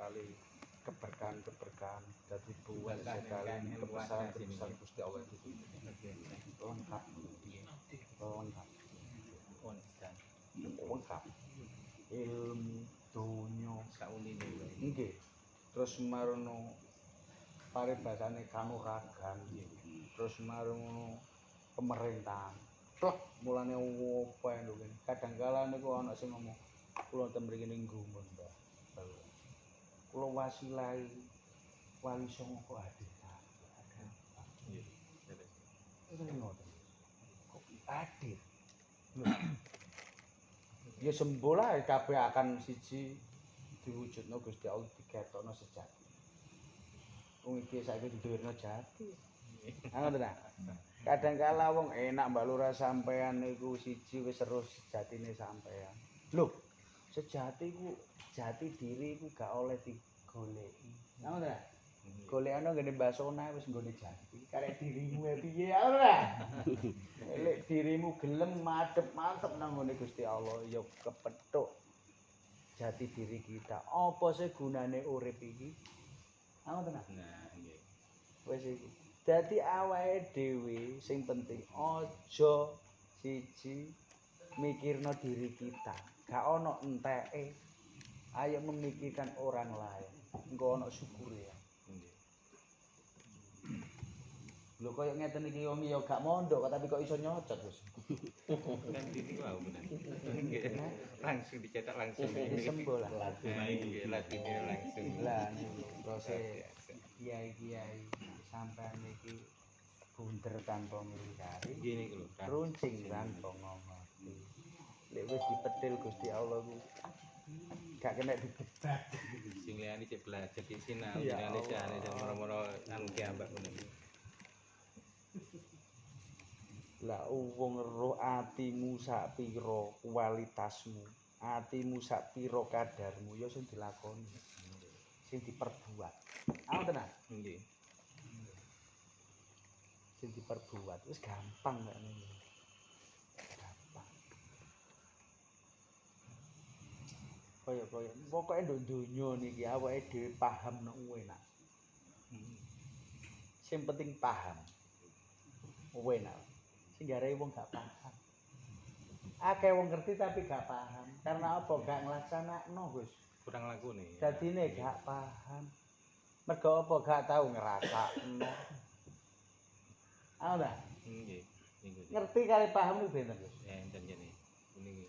kali keberkahan dadi buat sekali kebesaran Gusti Allah itu lengkap lengkap ilmu donya saunine nggih terus marono paribasane kanuragan terus marono pemerintahan mulane opo lho kadang kala niku ana sing ngomong kula ten mriki ning gumun Mbah kula wasilahi wali songo kok hadir hadir ya sembola kabeh akan siji diwujudno Gusti Allah digetokno sejati wong iki saiki diduwirno jati ngoten ta kadang kala wong enak mbak lurah sampean niku siji wis terus sejatine sampean lho sejati ku jati diri ku gak oleh digoleki ngoten ta golekane ngene Mbak Sona wis nggone jati karek dirimu piye ngoten ta lek dirimu gelem madhep-madhep nang ngene Gusti Allah ya kepethuk jati diri kita apa sih gunane urip iki ngoten ta nah nggih wis iku dadi awake dhewe sing penting aja siji mikirno diri kita gak ono enteke ayo memikirkan orang lain engko ono syukure ya lho koyo ngeten iki wong ya gak mondok tapi kok iso nyocot Gus kan iki wae bener langsung dicetak langsung sembo lah lagune langsung lah proses kiai-kiai sampean iki bunder tanpa ngingkari ngene iki lho runcing tanpa ngomoti lek wis dipetil Gusti Allah ku gak kena dibebat sing liyane cek belajar di sinau liyane jane moro-moro anu diambak ngono lah wong roh atimu sak pira kualitasmu atimu sak pira kadarmu ya sing dilakoni sing diperbuat ngoten ta nggih sing diperbuat wis gampang kok niku gampang kaya pokoke nduk donya niki awake dhewe paham nek enak sing penting paham enak sing gare wong gak paham akeh wong ngerti tapi gak paham karena apa gak nglaksanakno Gus kurang lakune dadine gak paham mergo apa gak tau ngrasakno ana nggih ngerti kali paham niku benten Gus enten jene niki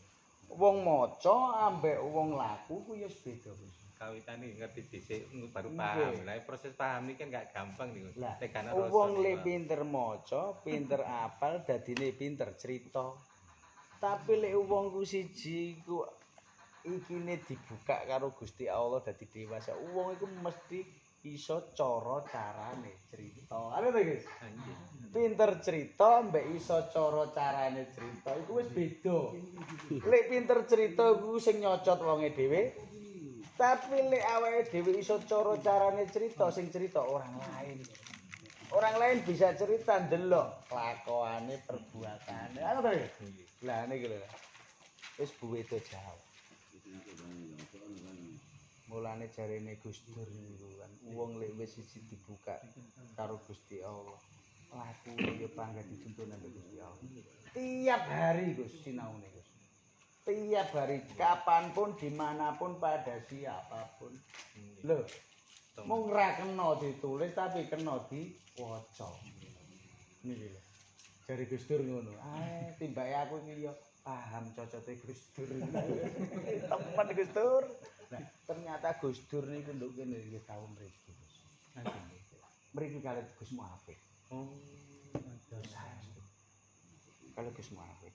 wong maca ambek wong laku ku ya beda Gus kawitane ngerti dhisik baru paham. Lah proses paham iki kan gak gampang niku. Tegane rasa. Wong lek pinter maca, pinter apal dadine pinter cerita. Tapi lek wong ku siji ku ikine dibuka karo Gusti Allah dadi dewasa. Wong iku mesti iso cara carane cerita. Ana to, Guys? Pinter cerita mbek iso cara carane cerita iku wis beda. Lek pinter cerita ku sing nyocot wonge dhewe. Tapi lek awake dhewe iso cara carane cerita sing cerita orang lain. Orang lain bisa cerita ndelok kelakuane, perbuatane. Ana to? Lah niki lho. Wis beda jauh. Mulane jarene Gus Dur niku kan wong lek wis siji dibuka karo Gusti Allah. Lakune ya bangga dituntun ambek Gusti Allah. Tiap hari Gus sinaune Gus. Tiap hari kapanpun dimanapun pada siapapun lho mung ra kena ditulis tapi kena diwaca niki lho jare Gus Dur ngono timbake aku iki ya paham cocote Gus Dur temen Gus Dur nah ternyata Gus Dur niku nduk kene nggih tau mriki Gus mriki kali Gus Muafik kalau Gus Muafik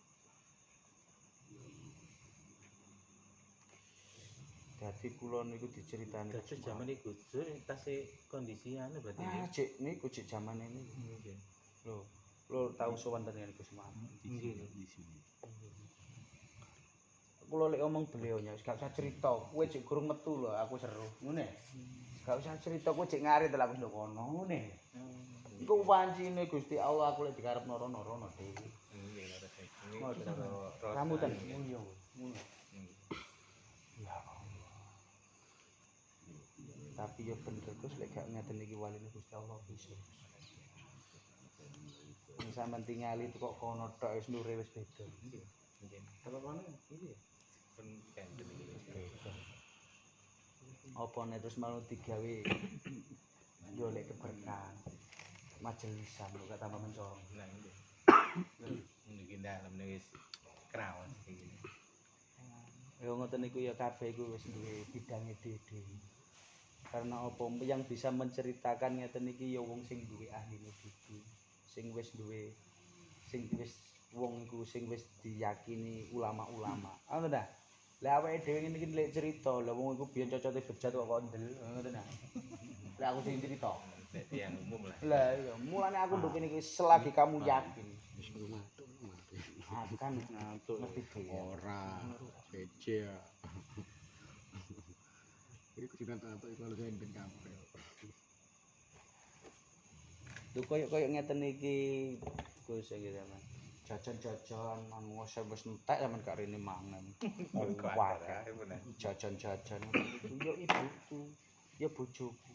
dadi kula niku diceritani dadi jaman iku Dur tasih kondisi anu berarti cek niku cek jamane niku nggih lho tau sowan dengan Gus Muhammad nggih di sini kula lek omong beliaunya gak usah cerita kowe cek gurung metu lho aku seru ngene gak usah cerita kowe cek ngarit lho aku ndok kono ngene iku wancine Gusti Allah aku lek dikarepno rono-rono dhewe nggih rambutan ngono ya tapi ya bener Gus lek gak ngeten iki waline Gusti Allah bisa. Sampeyan tingali kok kono tok wis nure wis beda. Nggih. Kalau kono iki Pun kenten iki wis. opone terus mau digawe yo lek keberkahan majelisan kok tambah mencorong. Nah nggih. Niki dalem wis kraos iki. Ya ngoten niku ya kabeh iku wis duwe bidange dhewe. Karena apa yang bisa menceritakan ngeten iki ya wong sing duwe ahline dhewe. Sing wis duwe sing wis wong iku sing wis diyakini ulama-ulama. Ngono ta? Lah awake dhewe ngene iki lek cerita, lha wong iku biyen cocote bejat kok kondel, ngoten ta. Lek aku sing cerita. Nek tiyang umum lah. Lah iya, mulane aku nduk kene iki selagi kamu yakin. Wis mati. Akan ngantuk mesti dhewe. Ora becek. Iki kudu tato iku lho ben kabeh. Lho koyo ngeten iki Gus iki sampean. Jajan-jajan nang wis entek sampean gak rene mangan. Wah, jajan-jajan yo ibuku, yo bojoku.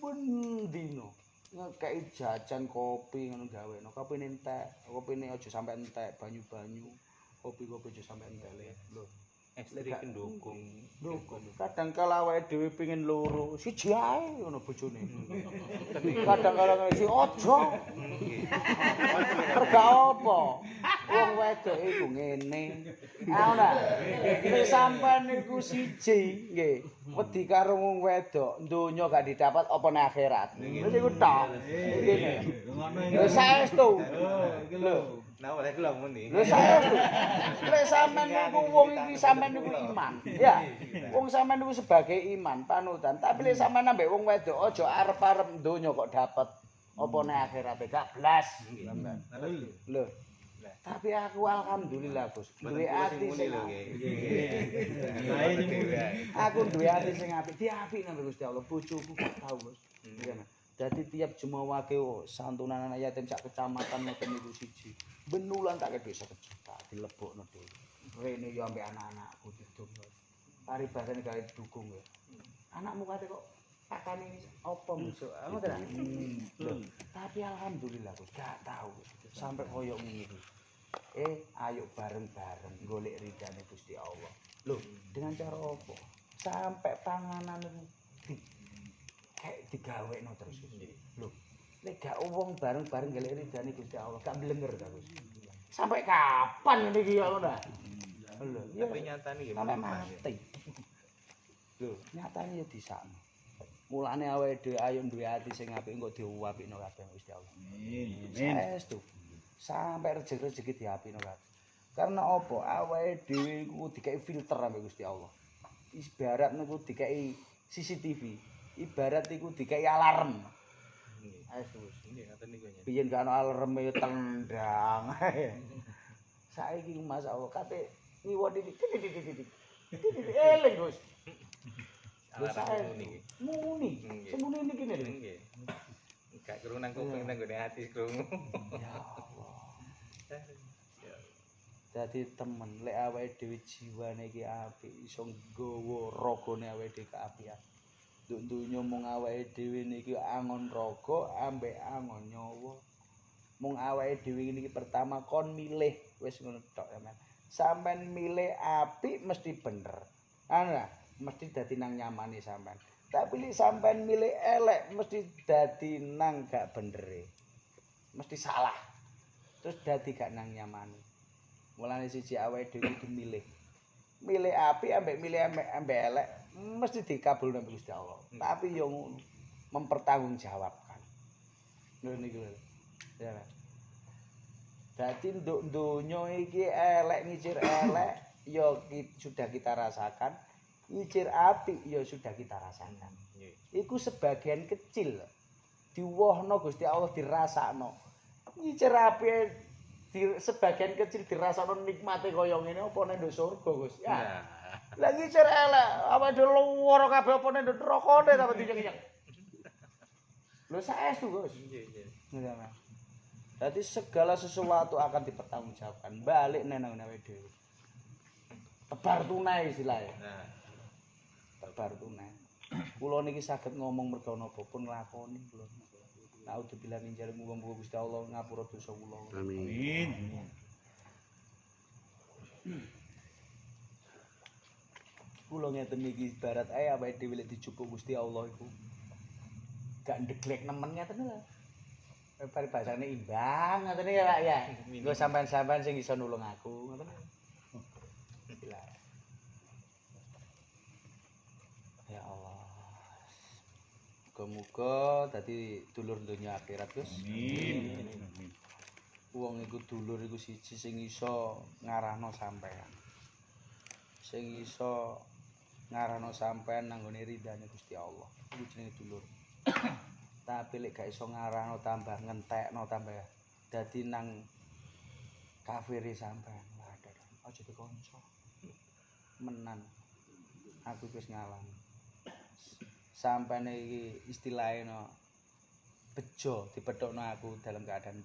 Bendino ngekei jajan kopi ngono gaweno. Kopine entek, kopine aja sampe entek, banyu-banyu. Kopi-kopi aja sampe entek lho. Ekstri pendukung. Kadang kala awake dhewe pengin loro, siji ae ngono bojone. Kadang kala ngisi aja. Merga apa? Wong wedok iku ngene. Ana. Nek sampean niku siji, nggih. Wedi karo wong wedok, donya gak didapat apa nek akhirat. Wis iku tok. Ngene. Lho saestu. Lho Nah, oleh kula muni. Lho saestu. Lek sampean niku wong iki sampean niku iman. Ya. Wong sampean niku sebagai iman, panutan. Tapi lek sampean ambek wong wedok aja arep-arep donya kok dapat apa nek akhirat gak blas. Lho. Tapi aku alhamdulillah Gus, duwe ati sing aku duwe ati sing apik, diapik nang Gusti Allah. Bojoku gak tau, Gus. Dadi tiap Jumawake santunan anak yatim sak kecamatan ngoten niku siji. Benulan tak kek 1 juta dilebokno dhewe. Rene yo ambek anak-anakku didongno. Paribasane gawe dukung ya. Anakmu kate kok pakane apa besok? Ngoten ta? Tapi alhamdulillah Gus, gak tau sampai koyo ngene iki. Ayo bareng-bareng golek ridane Gusti Allah. Loh, dengan cara apa? Sampai panganan itu kayak digawekno terus. Loh, nek gak wong bareng-bareng golek ridane Gusti Allah, gak blenger ta, Gus. Sampai kapan ngene iki ya ngono? Lho, Tapi nyatane nggih sampai mati. Lho, nyatane ya disakno. Mulane awake dhewe ayo duwe ati sing apik engko diuwapikno kabeh Gusti Allah. Amin. Saestu. Sampai rezeki diapino kabeh. Karena apa? Awake dhewe iku dikei filter ambek Gusti Allah. Ibarat niku dikei CCTV, ibarat iku dikei alarm. Ayo wis. Nggih, ngoten niku ya. Biyen gak ana alarme tendang. Saiki masyaallah kate ngiwoni titik. Eling Gus. Lho sae muni. Semune niki lho. Nggih. Gak krungu nang kuping nang gone ati krungu. Ya Allah. Dadi temen lek awake dhewe jiwane iki apik iso nggawa ragane awake dhewe kaapian. Nduk donya mung awake dhewe niki angon raga ambek angon nyawa. Mung awake dhewe niki pertama kon milih wis ngono tok sampean. Sampean milih apik mesti bener. Ana mesti dadi nang nyamane sampean. Tapi lek sampean milih elek mesti dadi nang gak benere. Mesti salah. Terus dadi gak nang nyamane. Mulane siji awake dhewe kudu milih. Milih apik ambek milih ambek elek mesti dikabulno Gusti Allah. Tapi yo ngono mempertanggungjawabkan. Lho niku lho. Ya. Dadi nduk donya iki elek ngicir elek yo sudah kita rasakan. Ngicir apik ya sudah kita rasakan. Iku sebagian kecil diwohno Gusti Allah dirasakno. Ngicir apik sebagian kecil dirasakno nikmate kaya ngene apa nek nduk surga Gus. Ya. Lah ngicir elek apa dhewe luwara kabeh apa nek nduk nerakane ta dinyek-nyek. Lho saestu Gus. Nggih. Jadi segala sesuatu akan dipertanggungjawabkan. Balik nang awake dhewe. Tebar tunai istilahnya. Nah. Tebar tunai. Kula niki saged ngomong merga napa pun nglakoni kula. Naudzubillah min dzalik muga-muga Gusti Allah ngapura dosa kula. Amin. Kula ngeten iki ibarat ae awake dhewe lek dijupuk Gusti Allah iku gak ndeglek nemen ngeten lho. Paribasane imbang ngoten ya Pak ya. Nggo sampean-sampean sing iso nulung aku ngoten. Ya Allah. Muga-muga dadi dulur donya akhirat Gus. Amin. Wong iku dulur iku siji sing iso ngarahno sampean. Sing iso ngarahno sampean nang nggone ridane Gusti Allah. Iku jenenge dulur. Tapi lek gak iso ngarahno tambah ngentekno tambah dadi nang kafire sampean. Waduh, aja dikonco. Menan. Aku wis ngalami. Sampeyan iki istilahnya no bejo dipethokno aku dalam keadaan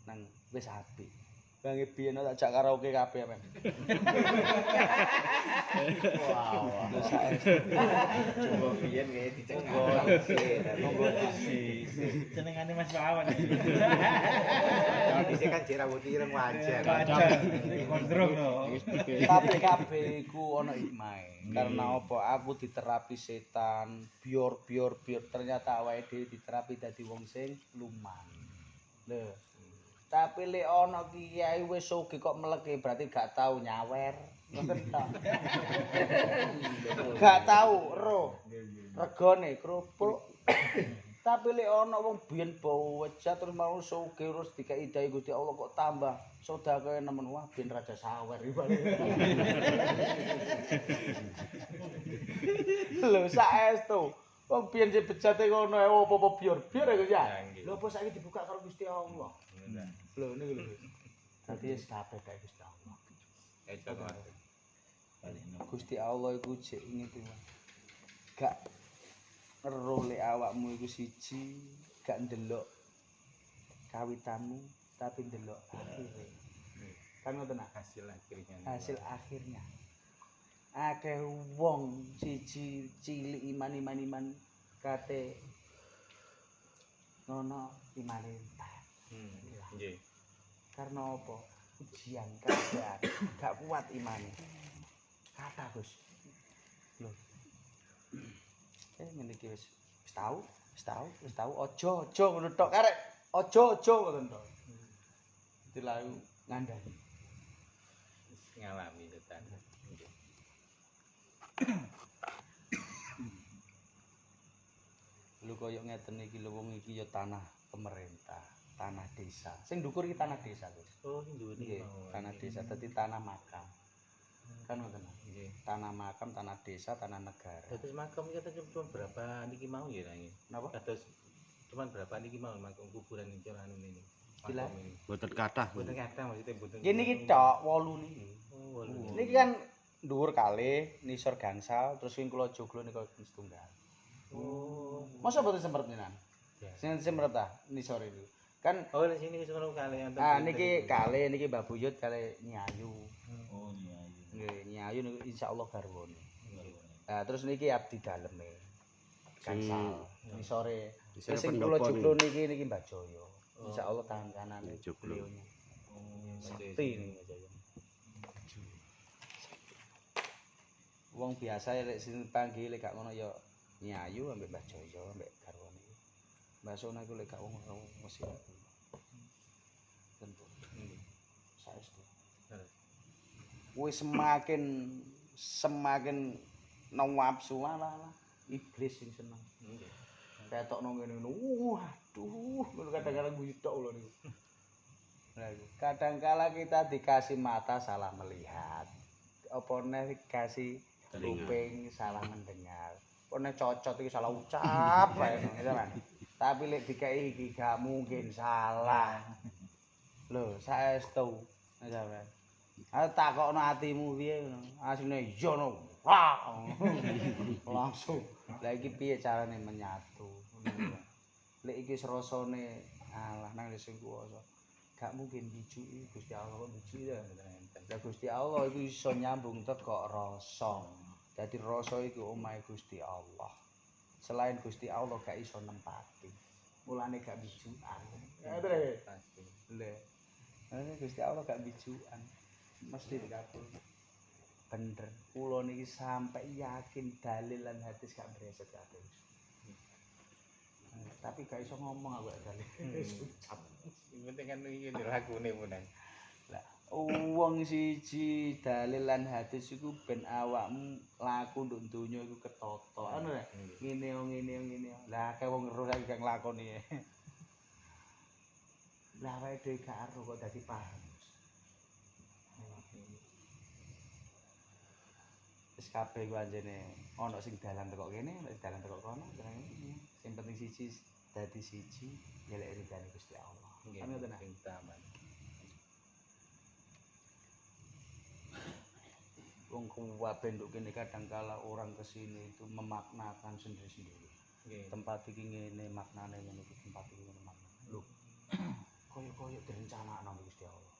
nang wis apik. Bang biyen tak jak karaoke kabeh men. Wow. Lho saestu. Coba biyen kayak dicenggal. Monggo isi. Senengane Mas Pawan. Kalau dhisik kan jek rambut ireng wajar. Kontrol no. Tapi kabeh iku ana hikmahe. Karena apa? Aku diterapi setan, bior. Ternyata awake dhewe diterapi dadi wong sing luman. Lho. Tapi lek ana kiai wis sugih kok meleke berarti gak tau nyawer. Ngoten ta. Gak tau ro. Regane kerupuk. Tapi lek ana wong biyen bau wejat terus mau sugih terus dikai dai Gusti Allah kok tambah sedekah nemen wah ben raja sawer ibane. Lho saestu. Wong biyen sing bejate ngono apa-apa bior ya ya. Lho apa saiki dibuka karo Gusti Allah. Lho niku lho. Dadi wis kabeh kae Gusti Allah. Gusti Allah iku jek ngene gak ero lek awakmu iku siji gak ndelok kawitanmu tapi ndelok akhire. Kan ngoten Hasil akhirnya. hasil akhirnya. Akeh wong siji cilik iman kate ngono imane entek. Nggih. Karena apa? Ujian keadaan gak kuat imane. Kata Gus. Lho. Ngene iki wis tau. Aja ngono tok karek. Aja ngoten tok. Dilayu ngandani. Ngalami tetan. Lho koyo ngeten iki lho wong iki ya tanah pemerintah, tanah desa. Sing ndukur iki tanah desa, Gus. Oh, nduwe Nggih, tanah desa dadi tanah makam. Kan ngoten. Nggih. Tanah makam, tanah desa, tanah negara. Dados makam iki cuma berapa niki mau ya nangis. Napa? Dados cuman berapa niki mau makam kuburan iki anu ini. Gila. Makam ini. Boten kathah. Boten kathah maksudnya boten. Gini iki tok 8 niki. Oh, wolu. Niki kan dhuwur kalih, nisor gangsal, terus wing kula joglo nika setunggal. Oh. Masa boten semprep ninan? Ya. Sing semprep ta nisor itu. Kan Oh, di sini wis ngono kali enten. niki kalih niki Mbah Buyut kalih Nyayu. Oh, iya. Nggih, Nyayu niku insyaallah garwane. Nah, terus niki abdi daleme. Gangsal, nisore. Terus sing kula joglo niki Mbah Joyo. Insyaallah tangan kanane Joglo. beliaunya. Oh, Sakti niki Mbah Joyo. Wong biasa ya lek sing panggil lek gak ngono ya Nyayu ambek Mbah Joyo ambek garwane. Mbah Sona iku lek gak wong mesti. Tentu. Saestu. Wis semakin nafsu lah iblis sing seneng. Ketokno ngene waduh ngono kadang-kadang guyu tok lho niku. Kadang-kala kita dikasih mata salah melihat. Apa neh dikasih kuping salah mendengar. Apa neh cocot iki salah ucap bae ngono. Tapi lek dikai iki gak mungkin salah. Lho, saestu. Sampeyan. Takokno atimu piye ngono. Asline iya no. Wah. Langsung. Lah iki piye carane menyatu? Lek iki serasane alah nang sing kuwasa. Gak mungkin dijuki Gusti Allah kok dijuki ya. Lah Gusti Allah iku iso nyambung teko rasa. Dadi rasa iku omahe Gusti Allah. Selain Gusti Allah gak iso nempati. Mulane gak bijukan. Ya terus. Pasti. Lha. Gusti Allah gak bijukan. Mesti dikabul. Bener. Kula niki sampai yakin dalil lan hadis gak breset kabeh. Tapi gak iso ngomong aku dalil. Ucap. Yang penting kan iki lakune punan. Lah, wong siji dalil lan hadis iku ben awakmu laku nduk donya iku ketata. Ngono lho. Ngene. Lah akeh wong ngeruh saiki gak nglakoni. Lah awake dhewe gak ero kok dadi paham. Wis kabeh ku anjene ana sing dalan teko kene, ana sing dalan teko kono. Sing penting siji dadi siji nyelek ridane Gusti Allah. Nggih. Kan ngoten. Sing utama. Wong kabeh nduk kene kadangkala orang kesini itu memaknakan sendiri-sendiri. Nggih. Tempat iki ngene maknane ngene iki, tempat iki ngene maknane. Lho. Koyo-koyo direncanakno Gusti Allah.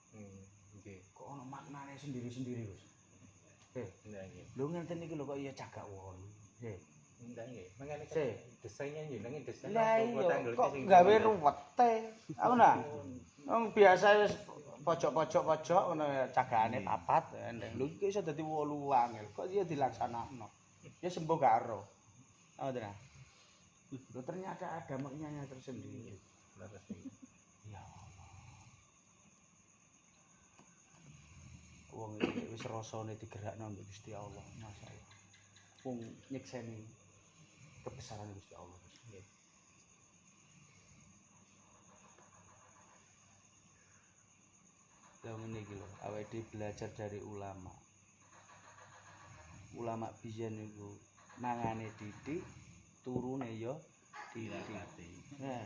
Nggih. Kok ana maknane sendiri-sendiri, Gus. Nggih. Lho ngenten iki lho kok iya cagak wolu. Nggih. Nggih. Mangane Si. desainnya jenenge desain Lah apa iya tanggal kok sing gawe ruwete. Aku nah. Wong biasa wis pojok-pojok ngono ya cagakane papat endeng. Lho iki iso dadi 8 angel. Kok iya dilaksanakno. Ya sembuh gak ero. Ngoten nah. Lho ternyata ada maknanya tersendiri. Leres iki. Ya Allah. Wong iki wis rasane digerakno ambek Gusti Allah, masyaallah. Wong nyekseni kebesaran Gusti Allah. Nggih. Lah ngene iki lho, awake dhewe belajar dari ulama. Ulama biyen niku mangane didik, turune ya didik. Nah,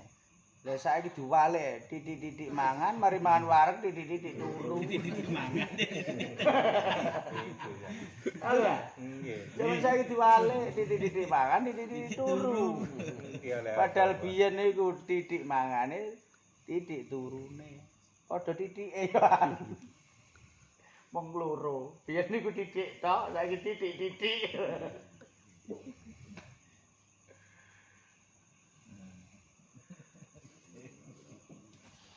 lah saiki diwalik, titik-titik mangan, mari mangan wareg titik-titik turu. Titik mangan. Ala. Nggih. Zaman saiki diwalik, titik-titik mangan, titik-titik turu. Padahal biyen niku titik mangane, titik turune. Padha titike ya. Wong loro. Biyen niku titik tok, saiki titik-titik.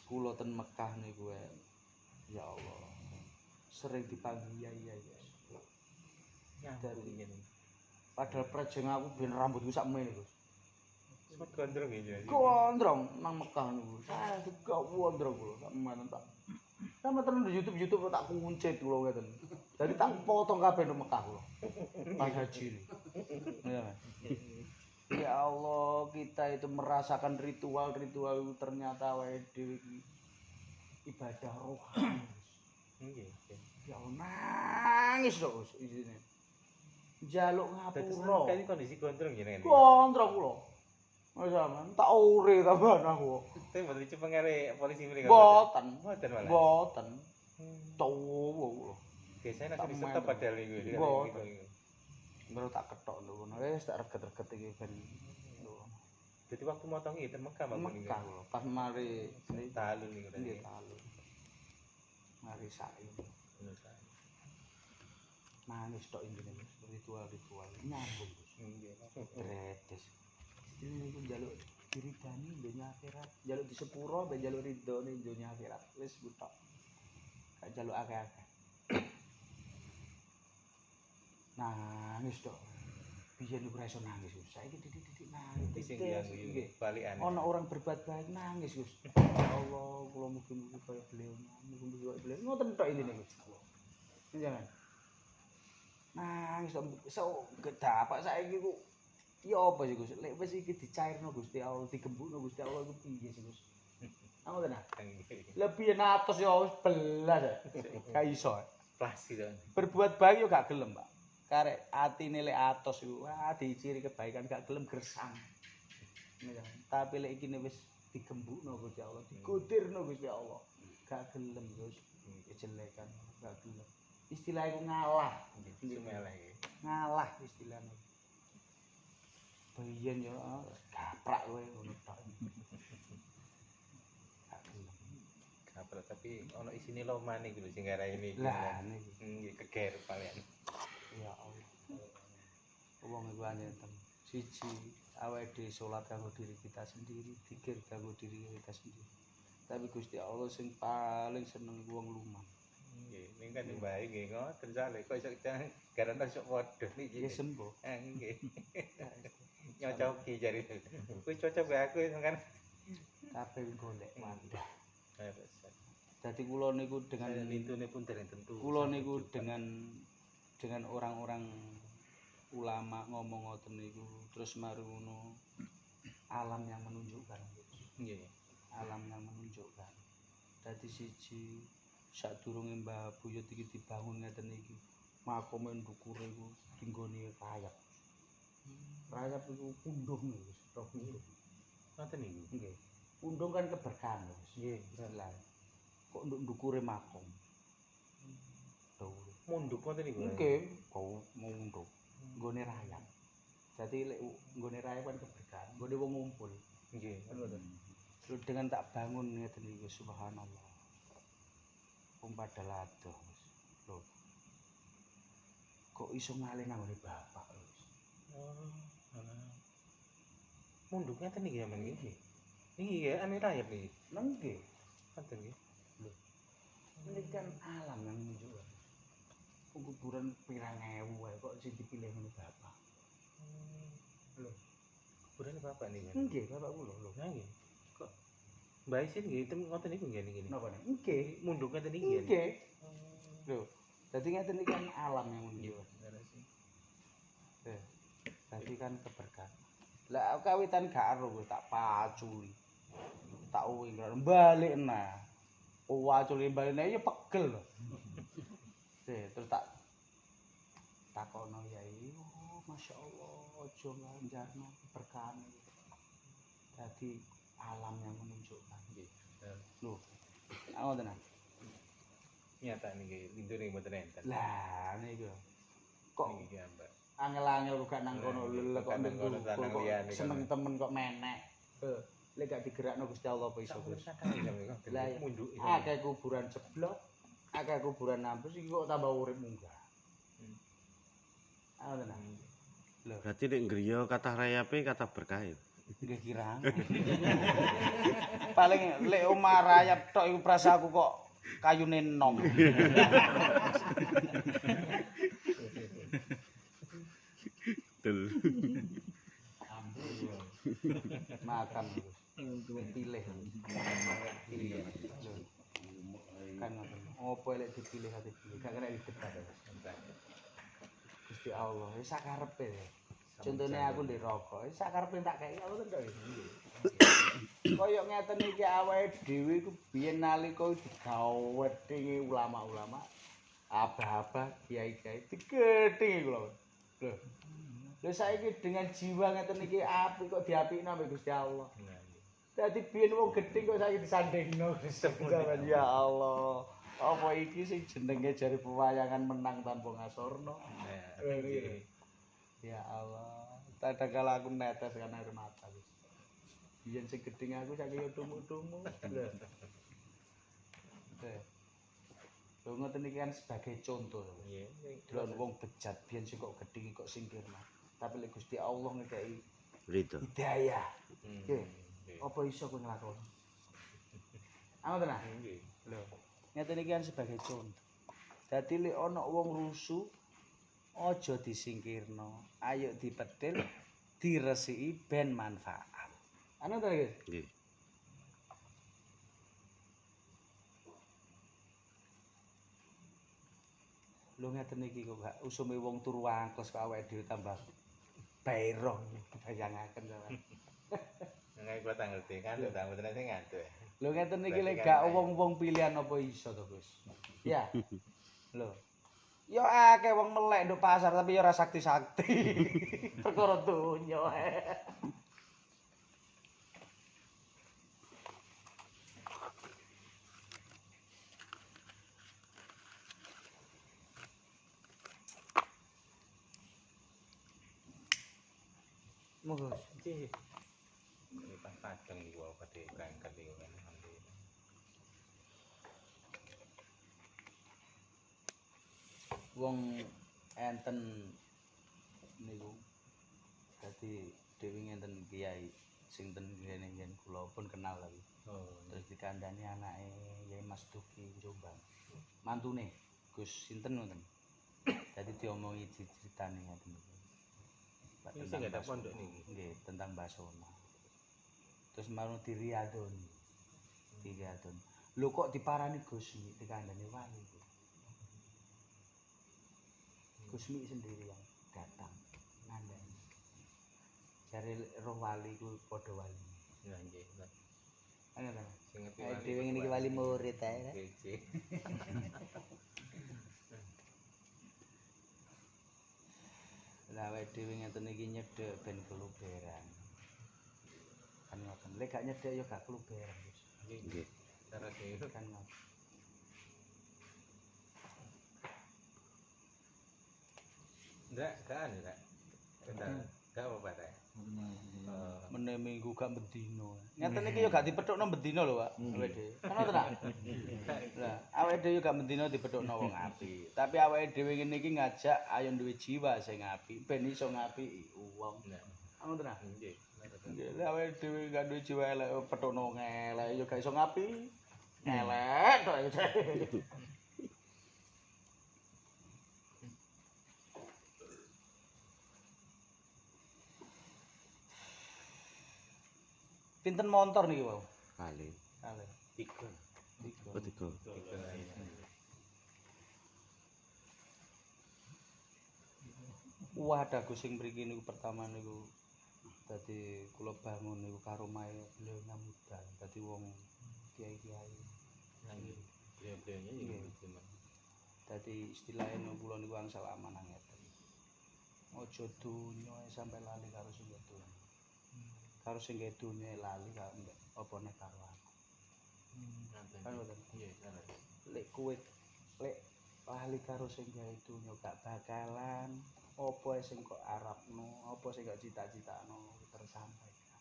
Kula ten Mekah niku ya Allah. Sering dipanggil ya. Dari ngene. Padahal prejeng aku ben rambutku sak mene, Gus. Sempat gondrong iki. Gondrong nang Mekah niku. Saya juga gondrong kula sak mene tak. Sama tenan di YouTube tak kuncit kula ngeten. Jadi tak potong kabeh nang Mekah kula. Pas haji. Ya. Ya Allah, kita itu merasakan ritual-ritual itu ternyata awake dhewe ibadah rohani. Nggih. Ya Allah, nangis lho Gus isine. Njaluk ngapura. Dadi kondisi gondrong jenengan. Kontrol kula. Wis sampean tak ure tambahan aku. Tapi mboten dicupengare polisi mriki. Mboten. Mboten malah. Mboten. Tuwa kula. Biasanya Tak langsung disetop main. padahal iku. Mboten. Baru tak ketok lho ngono. Wis tak reget-reget iki ben. Jadi waktu motong iki ten Mekah Bang. Mekah lho, pas mari Talun niku tadi. nggih talun. Mari sa'i. Nangis tok intine ritual-ritual nyambung. Nggih. Bredes. Istilahnya iku njaluk diridani donya akhirat, njaluk disepuro ben njaluk ridone donya akhirat. Wis kutok. Gak njaluk akeh-akeh. Nangis tok. Biyen iku ora iso nangis, Gus. Saiki titik-titik nangis. Sing yang Nggih. balikan. Ana orang berbuat baik nangis, Gus. Ya Allah, kula mugi-mugi kaya beliau. Mugi-mugi kaya beliau. Ngoten tok intine, Gus. Jangan. Nangis tok. So, gedapak saiki ku ya apa sih, Gus? Lek wis iki dicairno Gusti Allah, digembukno Gusti Allah iku piye sih, Gus? Ngoten nah. Lebih atos ya wis belas. Gak iso. Plastik to. Berbuat baik yo gak gelem, Pak. Karek atine lek atos iku diciri kebaikan gak gelem gersang. Tapi lek iki wis digembukno Gusti Allah, dikutirno Gusti Allah. Gak gelem, Gus. Kejelekan gak gelem. Istilah iku ngalah. Sumeleh iki. Ngalah istilahnya. Biyen yo gaprak kowe ngono tok. Gak gelem. Kapal tapi ono isine lomane iku lho sing ngaraini iki. Lah niki. Nggih keger paling. Ya Allah. wong iku anyeten. Siji, awake dhewe salat kanggo diri kita sendiri, zikir kanggo diri kita sendiri. Tapi Gusti Allah sing paling seneng wong lumah. Nggih, ning kan bae nggih ngoten sale kok iso garana sok padha niki. Ya sembuh. Nggih. Nyocoki jare. Kuwi cocok bae aku kan. Kabeh golek wadah. Terus Dadi kula niku dengan lintune pun dereng tentu. kula niku dengan orang-orang ulama ngomong ngoten niku terus mari ngono alam yang menunjukkan. Nggih. Alam yang menunjukkan. Dadi siji sadurunge Mbah Buyut iki dibangun ngeten iki. Makome ndukure iku dinggone rayap. Rayap iku pundung niku, roh pundung. Ngoten niku. Nggih. Pundung kan keberkahan, Mas. Nggih. Lah. Kok ndukure makom. Tuh. Munduk ngoten niku. Nggih, kok munduk. Nggone rayap. Dadi lek nggone rayap kan keberkahan, nggone wong ngumpul. Nggih. Terus dengan tak bangun ngeten iki subhanallah. Wong padha adoh, Mas. Lho. Kok iso ngalih nang bapak, Mas? Oh, alah. Munduk ngeten niki ya, Men nggih. Niki ya ane rayap niki. Nggih. Ngoten nggih. Ini kan alam yang menunjukkan. Kuburan pirang ewu kok sing dipilih ngene bapak. Lho, Kuburane bapak niki. nggih bapak kula lho. Nah nggih. Kok Mbak Isin nggih tem ngoten niku nggih niki. Napa nih? Nggih. Munduk ngeten niki ya. Nggih. Lho, dadi ngeten iki kan alam yang menunjukkan. Dadi kan keberkahan. Lah kawitan gak ero tak paculi. Tak uwing balik nah. Waculi balik nah ya pegel lho. Terus tak takono yai, oh masyaallah aja nganjarno keberkahan. Dadi alam yang menunjukkan. Nggih. Lho. Ngoten nah. Nyata niki lintune mboten enten. Lah niku. Kok Niki Mbak. angel-angel kok gak nang kono lho kok nang kono kok tanang liyane seneng temen kok menek. Lek gak digerakno Gusti Allah apa iso Gus. Lah munduk. akeh kuburan jeblok, akeh kuburan nampus iki kok tambah urip munggah. Ngoten nah. Lho, Berarti nek ngriya kathah rayape kathah berkah. nggih kirang. Paling lek omah rayap tok iku prasaku kok kayune enom. Betul. Makan Gus. Pilih. Pilih. Lho. Kan ngoten. Opo lek dipilih ate pilih, gak kena didebat. Gusti Allah, wis sakarepe. Contone aku ndek rokok, wis sakarepe tak kei aku tok. Kaya ngeten iki awake dhewe iku biyen nalika digawedhingi ulama-ulama, abah-abah, kiai-kiai digedhingi kula. Lho. Lho saiki dengan jiwa ngeten iki apik kok diapikno ambek Gusti Allah. Dadi biyen wong gedhe kok saiki disandingno Gusti. Ya Allah. Apa iki sing jenenge jari pewayangan menang tanpa ngasorno? Ya Allah. Kadang kala aku netes kan air mata wis. Biyen sing gedhe aku saiki yo tumu-tumu. Lho ngoten iki kan sebagai contoh. Nggih. Delok wong bejat biyen sing kok gedhe kok singkirna. Tapi lek Gusti Allah ngekeki Rito. hidayah. Nggih. Nggih. Apa iso kowe nglakoni? Ngoten nah. Nggih. Lho, ngeten iki kan sebagai contoh. Dadi lek ana wong rusuh aja disingkirno. Ayo dipethil, diresiki ben manfaat. Anu ta iki? Nggih. Lho ngeten iki kok gak usume wong turu wangkles kok awake dhewe tambah bairo bayangaken sampean. Nggak gua tak ngerti kan lho tak mboten sing ngantuk. Lho ngeten iki lek gak wong-wong pilihan apa iso to, Gus? Ya. Lho. Ya akeh wong melek nduk pasar tapi ya ora sakti-sakti. Perkara donya. Monggo. Nggih. Ini pas padang iki wae badhe berangkat iki kan. Wong enten niku dadi dewe ngenten kiai sing ten ngene kula pun kenal lagi. Oh. Terus dikandani anake Yai Mas Duki Jombang. Mantune Gus sinten ngoten. Dadi diomongi ceritane ngoten niku. Ini sing ada pondok niki. Nggih, tentang Basona. Terus marang diriadoni. Diriadoni. Lho kok diparani Gus Mi dikandani wali itu. Gus Mi sendiri yang datang ngandani. Jare roh wali ku padha wali. Nah, nggih. Ana ta? Sing ngerti Ayo dhewe ngene iki wali murid ae. Kece. Lah awake dhewe ngeten iki nyedhek ben keluberan. Kan ngoten. Lek gak nyedhek ya gak keluberan, Gus. Nggih. Cara dhewe Kan ngoten. Ndak, kan ndak. Enggak apa-apa ta. Mene minggu gak bendino. Ngeten iki ya gak dipethukno bendino lho, Pak. Awake dhewe. Kan ngoten ta? Lah, awake dhewe gak bendino dipethukno wong apik. Tapi awake dhewe ngene iki ngajak ayo duwe jiwa sing apik ben iso ngapiki wong. Nah, Ngoten ta? nggih. Nggih, lek awake dhewe gak duwe jiwa elek pethukno wong elek ya gak iso ngapiki. Elek tok. Pinten montor niki, Pak? Kali. Kalih. 3. Oh, tiga. Wadah Gus sing mriki niku pertama niku dadi kula bangun niku karo mae beliau ngamudan dadi wong kiai-kiai. Nggih. Beliau-beliaunya Nggih. gitu, Mas. Dadi istilahnya kula niku angsal amanah ngeten. Aja donya sampai lali karo sing donya. Karo sing donya lali karo apa nek karo aku. Kan ngoten. Nggih, salah. Lek kowe lek lali karo sing gawe donya gak bakalan apa sing kok arepno, apa sing gak cita-citakno tersampaikan.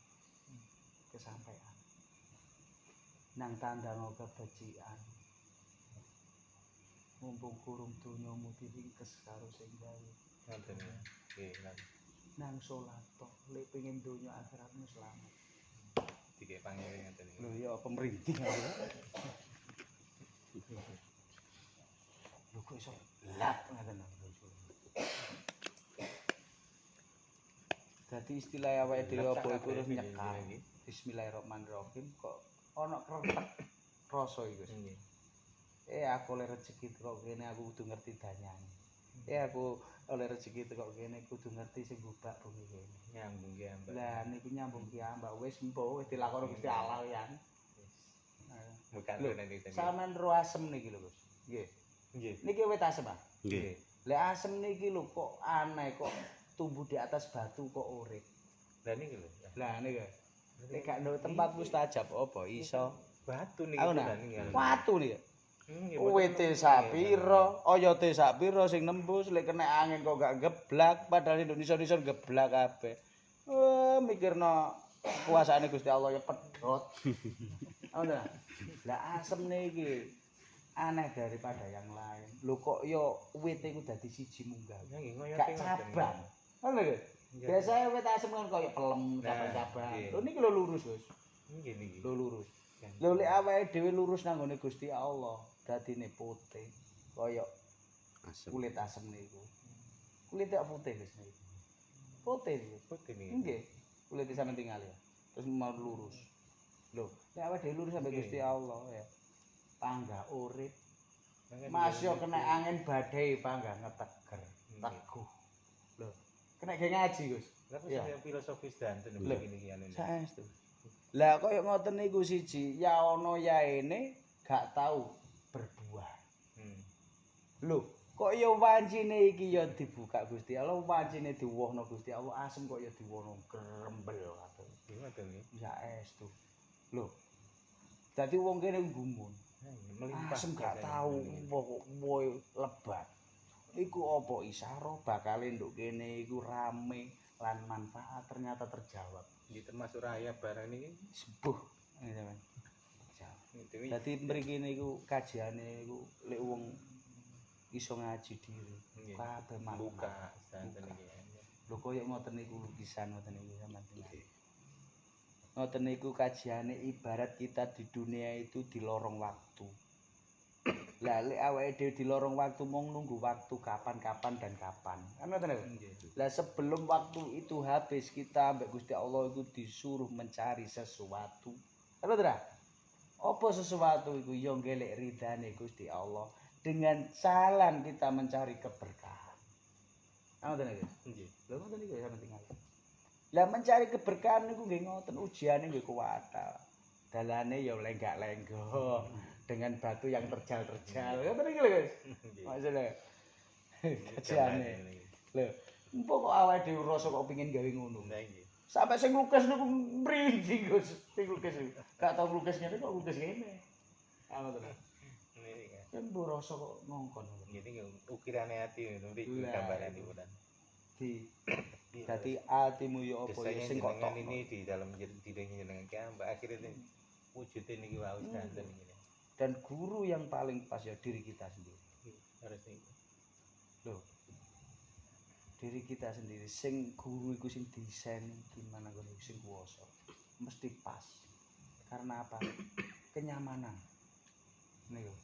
Kesampaian. Nang tandang kebecikan. Mumpung kurung donyamu diringkes karo sing gawe. Ngoten ya. Nggih, lan Nang salat tok lek pengen donya akhiratmu selamat. dikek pangeran ngoten Lho iki. ya pemerintah ya. Lho kok iso lap ngoten lho. Dadi istilah awake dhewe apa iku terus nyekal. Bismillahirrahmanirrahim kok ana kretek rasa iku. Nggih. Aku oleh rezeki teko kene aku kudu ngerti danyane. Aku oleh rezeki teko kene kudu ngerti sing gubak bumi kene. Nyambung ki ambak. Lah niku nyambung ki ambak wis mbuh wis dilakoni Gusti Allah ya. Bukan Lho, nanti tadi. sampean ro asem niki lho, Gus. Nggih. Nggih. Niki wit asem, ah. Nggih. Lek asem niki lho kok aneh kok tumbuh di atas batu kok urip. Lah niki lho. Lah niku. Lek gak nduk tempat mustajab apa iso. Batu niki Aku nah. tenan niki. Watu niki. Nggih. Wite sapira, oyote sapira sing nembus lek kena angin kok gak geblak padahal Indonesia geblak kabeh. Mikirno kuasaane Gusti Allah ya pedhot. Ngono. Lah asem niki aneh daripada yang lain. Lho kok ya wite iku dadi siji munggah. Nggih ngoyote Gak cabang. Ngono lho. Biasanya wit asem kan koyo pelem cabang-cabang. nggih. Lho niki lho lurus, Gus. Nggih niki. Lho lurus. Lho lek awake dhewe lurus nang gone Gusti Allah, dadine putih koyo Asem. kulit asem niku. Kulit kok putih Gus niku. Putih niku. Putih niki. Nggih. Kulit sampeyan tinggal ya. Terus mau lurus. Lho, lek awake dhewe lurus sampe Nggih. Gusti Allah ya. Panggah urip. Mangga Masya niki. kena angin badai panggah ngeteger, teguh. Lho, kena ge ngaji Gus. Lah kok Iya. saya filosofis danten Lho. begini anu. Saestu. Lah koyo ngoten niku siji, ya ana yaene gak tau berbuah. Lho, kok ya wancine iki ya dibuka Gusti Allah, wancine diwohno Gusti Allah, asem kok ya diwono grembel kabeh. Ngoten nggih. Saestu. Lho. Dadi wong kene gumun. Melimpah. Asem gak tau woe lebat. Iku apa isyara bakal nduk kene iku rame lan manfaat ternyata terjawab. Nggih termasuk raya barang niki. Sebuh. Ngene men. Dewi. Dadi mriki niku kajiane niku lek wong iso ngaji dhewe. Nggih. Kabeh Buka manfaat. santen Buka. niki. Lho koyo ngoten niku lukisan ngoten niku sampeyan. Ngoten niku kajiane ibarat kita di dunia itu di lorong waktu. Lah lek awake dhewe di lorong waktu mung nunggu waktu kapan-kapan dan kapan. Kan ngoten niku. Lah sebelum waktu itu habis kita ambek Gusti Allah itu disuruh mencari sesuatu. Kan ngoten ta? Apa sesuatu iku ya ngelek ridane Gusti Allah dengan jalan kita mencari keberkahan. Ngoten niku. Nggih. Lha ngoten niku sampeyan tinggal. Lah mencari keberkahan niku nggih ngoten ujiane nggih kuwatal. Dalane ya lenggak-lenggo dengan batu yang terjal-terjal. Ngoten niku lho, Guys. Maksudnya kajiane. Lho, empuk kok awake dhewe rasa kok pengin gawe ngono. Nah nggih. Sampai sing lukis niku mriki, Gus. Sing lukis niku. Gak tau lukis ngene kok lukis ngene. Ngoten lho. Ini kan. Kan mbok rasa kok ngongkon. Ini ukirane ati ngono mriki Lah. gambarane bulan. Dadi atimu ya apa ya sing kok tok. ini di dalam diri jenengan ki mbak akhirnya wujud ini wae standar ini. Dan guru yang paling pas ya diri kita sendiri. Harus ini. Loh. Diri kita sendiri sing guru iku sing desain gimana ngono sing kuwasa. Mesti pas. Karena apa? Kenyamanan. Niku.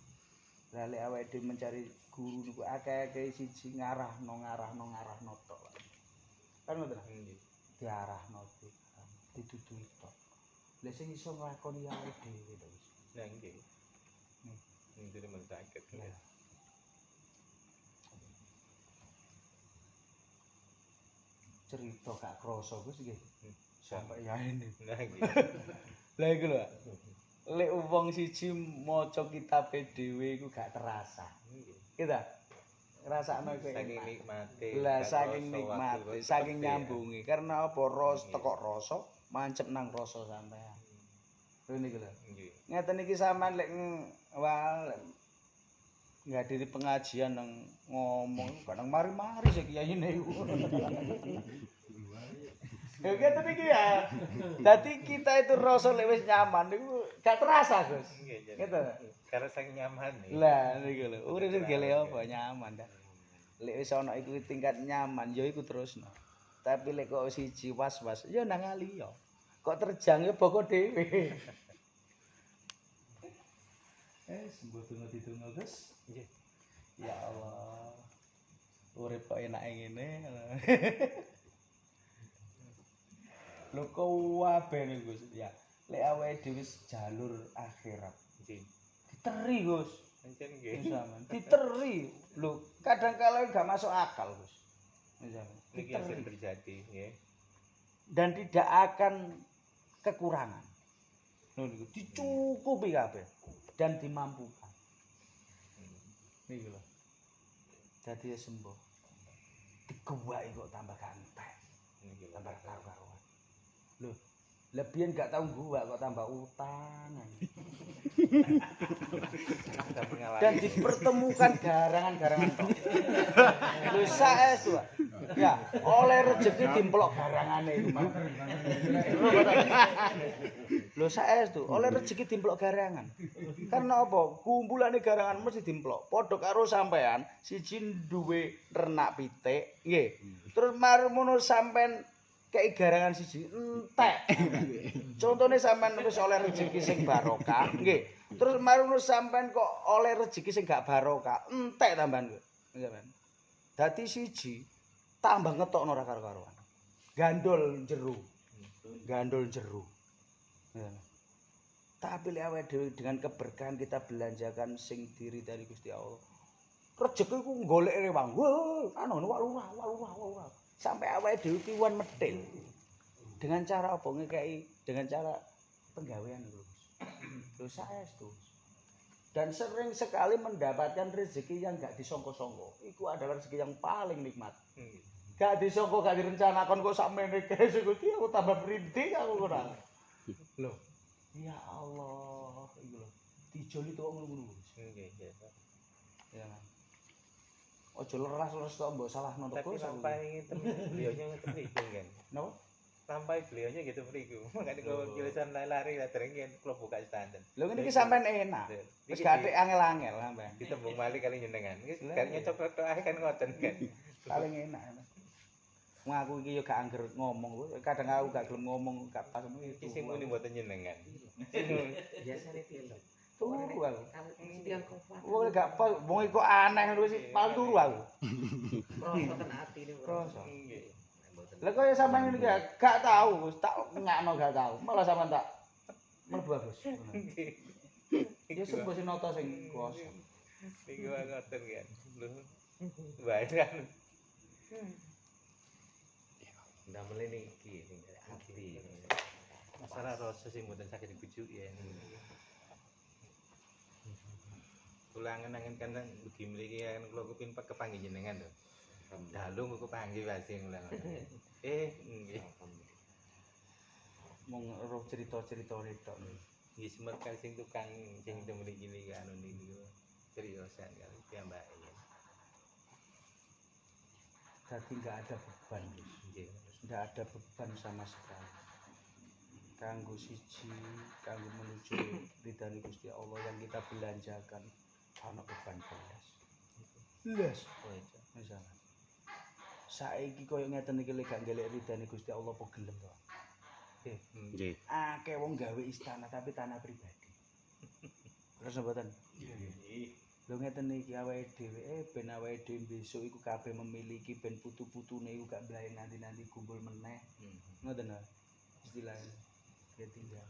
Lah lek awake dhewe mencari guru niku akeh-akeh siji ngarahno tok. Kan ngoten lho. Nggih. Diarahno ditutui tok. Lah sing iso nglakoni awake dhewe to. Nah nggih. Ini jadi mentakut. Ya. Cerita gak krasa Gus nggih. Sampai ya ini. Nah nggih. Lah iku lho. Lek wong siji maca kitabe dhewe iku gak terasa. Nggih. Kita ngrasakno iku Saking enak. nikmate. Lah gak saking krasa nikmate, waktu saking cepet ya. nyambungi. Karena apa ros Nggih. tekok rasa mancep nang rasa sampean. Lho niku lho. Nggih. Ngeten iki sampean lek ngadiri pengajian nang ngomong kadang mari-mari sik kiyaine iku. Ya ngeten iki ya. Dadi kita itu rasa lek wis nyaman niku gak terasa, Gus. Nggih. jadi- Gitu. Karena saking nyaman nih. Lah niku lho, urip gele apa nyaman dah. Lek wis ana iku tingkat nyaman ya iku terusno. Tapi lek kok siji was-was ya nang liya. Kok terjang ya boko dhewe. Sembuh tunggu Gus. Nggih. Ya Allah. Urip kok enake ngene. Lho kabeh niku Gus. Ya, lek awake dhewe jalur akhirat. Nggih. Diteri Gus. Pancen nggih. Misalnya, diteri. Lho, kadang kala gak masuk akal, Gus. Misalnya, Niki yang sering diteri. terjadi, nggih. Dan tidak akan kekurangan. Lho niku dicukupi kabeh dan dimampukan. Niku lho. Dadi ya sembuh. Digewaki kok tambah ganteng, Niki lho. tambah karu-karuan. Lho, lebihan gak tau gua kok tambah utang. Ada pengalaman. Dan dipertemukan garangan-garangan tok. Lho saestu. Ya, oleh rezeki dimplok garangane iku, Mas. Lho saestu, oleh rezeki dimplok garangan. Karena apa? Kumpulane garangan mesti dimplok. Padha karo sampean, siji duwe ternak pitik, nggih. Terus mari ngono sampean kei garangan siji entek. Contone sampean wis oleh rezeki sing barokah, nggih. Terus mari ngono sampean kok oleh rezeki sing gak barokah, entek tambahan kok. Sampean. Dadi siji tambah ngetokno ora karo-karuan. Gandol jero. Gandol jero. Ya. Tapi lek awake dhewe dengan keberkahan kita belanjakan sing diri dari Gusti Allah. Rezeki ku golek rewang. Wah, anu walurah. Sampai awake dhewe ki wan medhil. Dengan cara apa ngekeki? Dengan cara penggawean lho. Lho saestu. Dan sering sekali mendapatkan rezeki yang gak disangka-sangka. Iku adalah rezeki yang paling nikmat. Nggih. Gak disangka, gak direncanakan kok sakmene guys iku aku tambah merinding aku ora. Loh. Ya Allah, iku lho. Dijoli tuh ngono-ngono. Nggih, nggih. Ya. Ojo leras-leras tok mbok salahno Tapi terus. sampai beliaunya ngeten kan. Napa? Sampai beliaunya gitu friku. Makanya kalau tulisan lari lah terengin kalau buka standar. Lho ngene iki sampean enak. Wis gak atik angel-angel sampean. Ditembung balik kali jenengan. Wis kayaknya cocok tok ae kan ngoten kan. Paling enak. Wong aku iki yo gak angger ngomong, kadang aku gak gelem ngomong, gak pas Iki sing muni mboten nyenengan. Biasane telu. turu aku. Setian kompak. Wong gak pas, wong kok aneh ngono sih, pal turu aku. Rasa kena atine. Rasa. Nggih. Lah kaya sampean ngene iki gak tau, tak ngakno gak tau. Malah sampean tak mlebu bagus. Ya sembo sing nata sing kuwasa. Niku ngoten kan. Lho. Bayang. Ndak melene iki sing ati. Masalah rasa sing mboten saged dibujuki ya. Kula angen-angen kan ugi mriki kan kula kepin kepanggih jenengan lho. Dalu kok kepanggih wae sing kula. Nggih. Mung roh cerita-ceritane tok. Nggih semekan sing tukang sing mriki niki anu niku. Seriosan kali piyambake. Jadi nggak ada beban, Nggih. nggak ada beban sama sekali. Kanggo siji, kanggo menuju ridhani Gusti Allah yang kita belanjakan ana beban belas. Belas. Oh iya. Misalnya. Saiki koyo ngeten iki lek gak golek ridhani Gusti Allah apa gelem to? Nggih. Akeh wong gawe istana tapi tanah pribadi. Terus mboten? Nggih. Lho ngeten iki awake dhewe ben awake dhewe besok iku kabeh memiliki ben putu-putune iku gak mlayu nanti-nanti kumpul meneh. Ngoten lho. Istilahnya. Ya tinggal.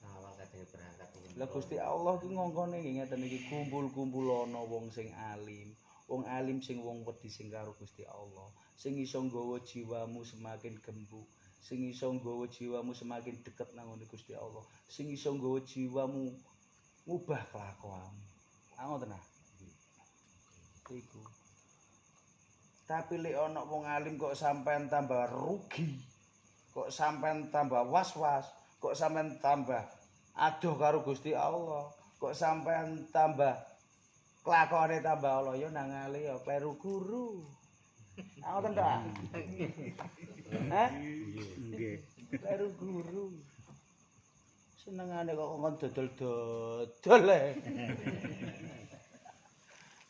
Awal kadang berangkat. Lah Gusti Allah ki ngongkone nggih ngeten iki kumpul-kumpul ana wong sing alim. Wong alim sing wong wedi sing karo Gusti Allah. Sing iso nggawa jiwamu semakin gembuk. Sing iso nggawa jiwamu semakin deket nang ngene Gusti Allah. Sing iso nggawa jiwamu ngubah kelakuanmu. Ngoten ah. Iku. Tapi lek ana wong alim kok sampean tambah rugi. Kok sampean tambah was-was, kok sampean tambah adoh karo Gusti Allah. Kok sampean tambah kelakone tambah Allah ya nang ali ya kleru guru. Ngoten ta? Hah? Nggih. Kleru guru. Senengane kok nggon dodol-dodol ae.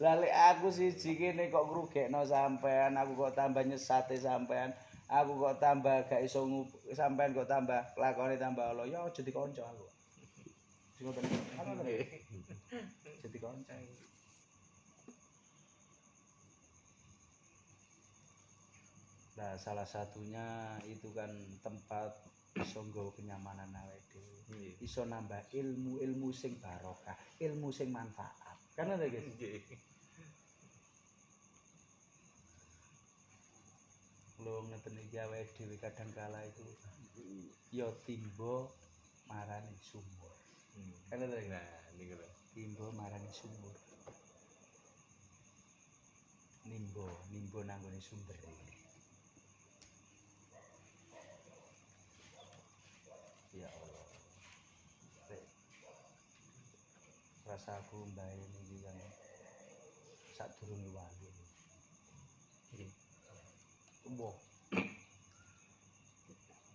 Lah lek aku siji kene kok ngrugekno sampean, aku kok tambah nyesate sampean, aku kok tambah gak iso sampean kok tambah lakone tambah Allah, ya aja dikonco aku. Sing ngoten. Aja dikonco. Nah, salah satunya itu kan tempat iso nggawa kenyamanan awake dhewe. Iso nambah ilmu-ilmu sing barokah, ilmu sing manfaat. Kan ngono guys. Nggih. Lho ngeten iki awake dhewe kadang kala itu ya timba marani sumur. Kan ngono iki. Nah, niku lho. Timba marani sumur. Nimba nang gone sumber iki. Ya Allah. Rasaku mbae niki kan sadurunge wali. Nggih. Tumbuh.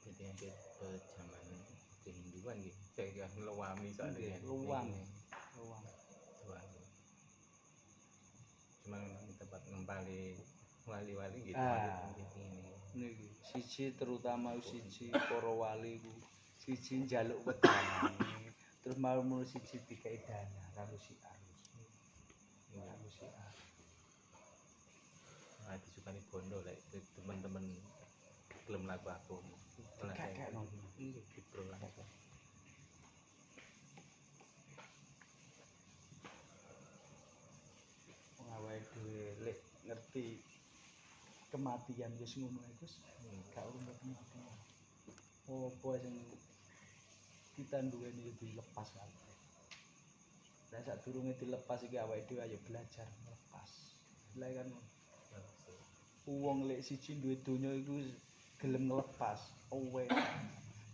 Jadi hampir ke zaman kehinduan nggih. Saya kira ngelawami soalnya. Luang. Cuma memang tempat ngempali wali-wali gitu. Ini. Niki siji terutama siji para wali ku siji njaluk wedane. Terus mau siji dikai dana karo siar. Karo siar. Nah, disukani bondo lek teman-teman gelem laku aku. Kakek no. Gitu lah. Wong awake dhewe lek ngerti kematian wis ngono ae Gus. Gak urung kematian. Apa sing kita duweni dilepas kabeh. Lah sadurunge dilepas iki awake dhewe ayo belajar ngelepas. Lah kan wong lek siji duwe donya iku gelem ngelepas.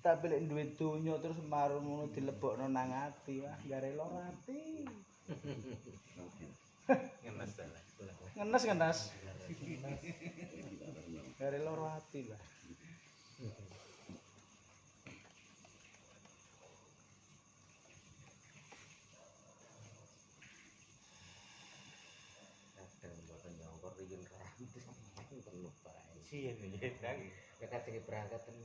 Tapi lek duwe donya terus marung ngono dilebokno nang ati, wah gak rela ati. Ngenes. Gak rela ati lah. Kadang boten siji ini. Nek jenenge berangkat ten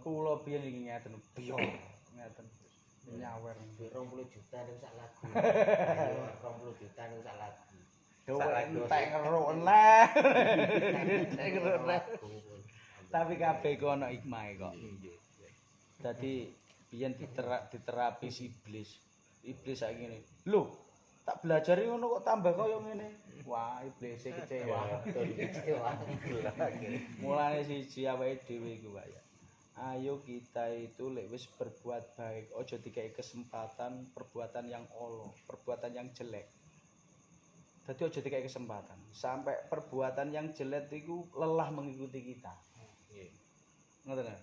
Kula biyen iki ngeten biyo. Ngeten. Nyawer. 20 juta niku sak lagu. Ayo 20 juta niku sak lagu. Entek ngeruk neh. Entek ngeruk neh. Tapi kabeh ku ana hikmahe kok. Dadi biyen diterapi si iblis. Iblis saiki ngene. Lho, tak belajari ngono kok tambah kaya ngene. Wah, iblis kecewa. Kecewa. Mulane siji awake dhewe iku wae. Ayo kita itu lek wis berbuat baik, ojo dikai kesempatan perbuatan yang olo, perbuatan yang jelek. Jadi ojo dikai kesempatan. Sampai perbuatan yang jelek itu lelah mengikuti kita. Nggih. Ngoten lho.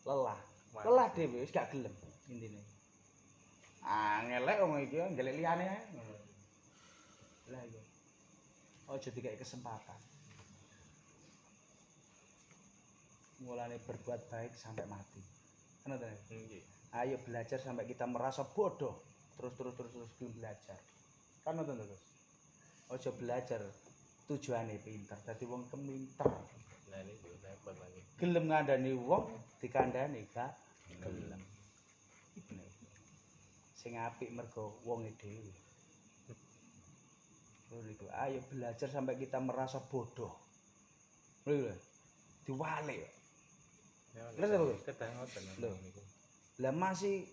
Lelah. Lelah dhewe wis gak gelem intine. Ngelek wong iki ngelek liyane ae. Lah iya. Ojo dikai kesempatan. Mulane berbuat baik sampai mati. Kan ngoten. Nggih. Ayo belajar sampai kita merasa bodoh. Terus belum belajar. Kan ngoten to, Gus. Ojo belajar tujuane pinter. Dadi wong keminter. Nah niku repot lagi. Gelem ngandani wong dikandani gak gelem. Sing apik mergo wonge dhewe. Lho ayo belajar sampai kita merasa bodoh. Lho diwalik. Terus apa? Kedah ngoten Lho. niku. Lah masih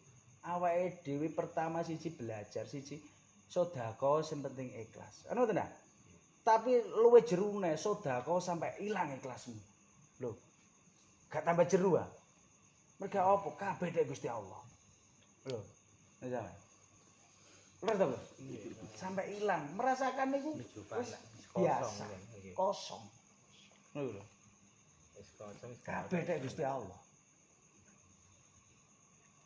awake dhewe pertama siji belajar, siji sedekah sing penting ikhlas. Ana ngoten ta? Tapi luwih jerune sedekah sampai ilang ikhlasmu. Lho. Gak tambah jeru ah. Merga apa? Kabeh dek Gusti Allah. Lho. Nggih. Terus ta, Bos? Sampai ilang, merasakan niku Nuju wis panak biasa, nggih. kosong. Lho. Wis kosong Kabeh dek Gusti Allah.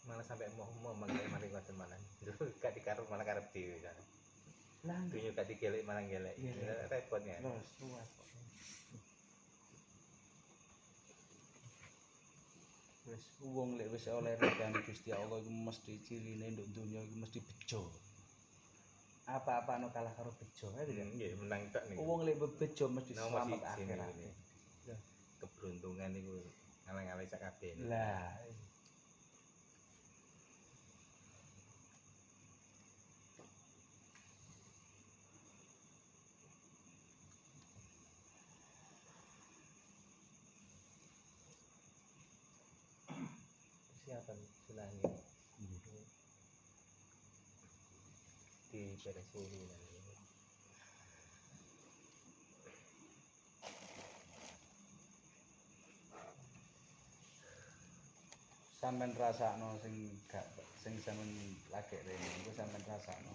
malah sampai mau mangke mari ngoten malah. Gak dikarep malah karep dhewe kan. Lah Dunyo gak digelek malah gelek. Iya. Repot ya. terus kuat. Wis wong lek wis oleh ridane Gusti Allah iku mesti cirine nduk donya iku mesti bejo. Apa-apa anu kalah karo bejo ya tidak. Nggih menang tok niku. Wong lek bejo mesti Nomor selamat siji akhirat. niku. Keberuntungan niku ngalang-alang sak kabeh. Lah, Siapa sunahnya? Di beres ini nanti. sampean rasakno sing sampean lagi rene iku sampean rasakno.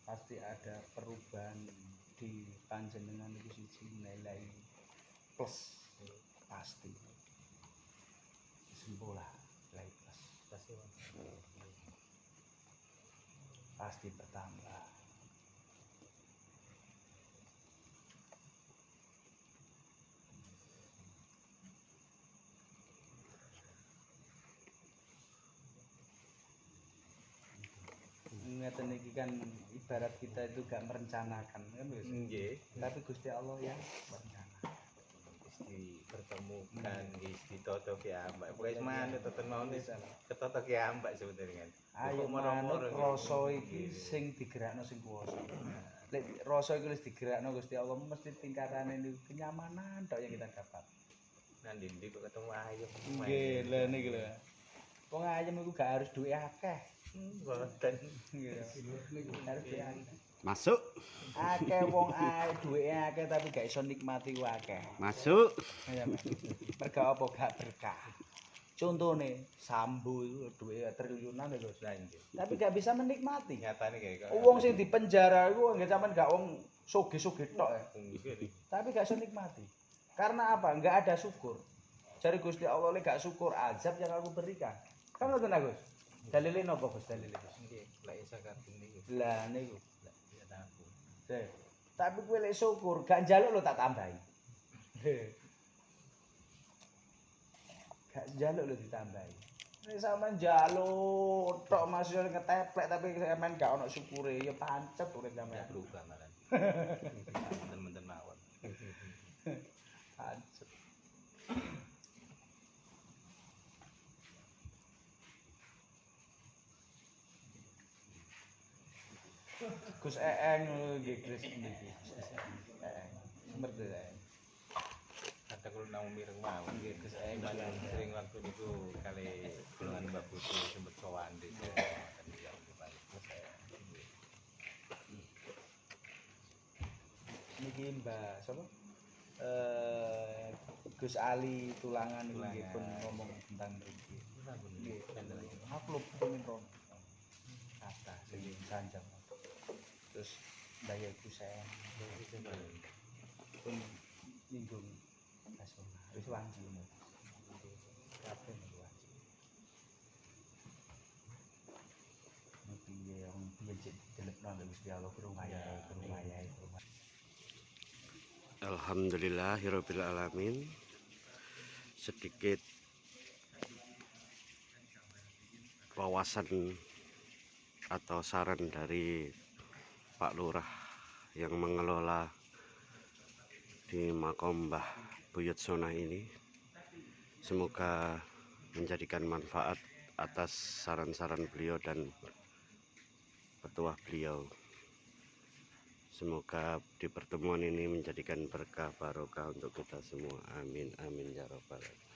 Pasti ada perubahan di panjenengan itu siji nilai plus pasti. Sembola nilai plus Pasti pasti bertambah. Ngeten iki kan ibarat kita itu gak merencanakan kan wis. nggih. Tapi Gusti Allah yang berencana. Dipertemukan, ditotok ya mbak. Pokoknya semuanya toton mau nih, ketotok ya mbak sebenarnya. Ayo manut rasa iki sing digerakno sing kuwasa. Lek rasa iki wis digerakno Gusti Allah mesti tingkatane niku kenyamanan tok yang kita dapat. Nanti kok ketemu ayam. Nggih, lha niku lho. Wong ayam iku gak harus duwe akeh. Boten. Harus duwe akeh. Masuk, Akeh wong ae duweke akeh tapi gak iso nikmati ku akeh. masuk. Ya, Mas. Merga apa gak berkah. Contone Sambu itu duwe triliunan lho, Lah nggih. tapi gak bisa menikmati. Nyatane kayak Wong sing dipenjara iku nggih sampean gak wong sugih-sugih tok ya. nggih. Tapi gak iso nikmati. Karena apa? Enggak ada syukur. Jari Gusti Allah lek gak syukur azab yang aku berikan. Kan ngoten Gus. Dalile napa Gus dalile Gus? Nggih, lek iso kabeh niku. Lah niku. Ya tahu. Tapi kowe lek syukur gak njaluk lho tak tambahi. Gak njaluk lho ditambahi. Nek sampean njaluk tok masih ngeteplek tapi sampean gak ono syukure ya pancet urip Ya sampean. berubah malah. Temen-temen mawon. Gus Eeng nggih Gus niki. Eeng. Ngerti Eeng. Kadang kalau nang mireng mau Nggih Gus Eeng sering waktu itu kali golongan Mbak Putu sempet sowan di niki Mbak sapa? Gus Ali Tulangan nggih pun ngomong tentang mriki. Nggih. Maklub pengin rom. Kata sing sanjang. Terus daya Gus Eeng pun nyinggung nasional. Wis wanci. Kabeh wanci. Piye wong piye cek dilepno Gusti Allah kurung ayahe. Alhamdulillahirabbil alamin. Sedikit wawasan atau saran dari Pak Lurah yang mengelola di Makom Mbah Buyut Sunah ini. Semoga menjadikan manfaat atas saran-saran beliau dan petuah beliau. Semoga di pertemuan ini menjadikan berkah barokah untuk kita semua. Amin amin ya robbal alamin.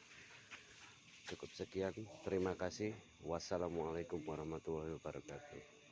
Cukup sekian, terima kasih. Wassalamualaikum warahmatullahi wabarakatuh.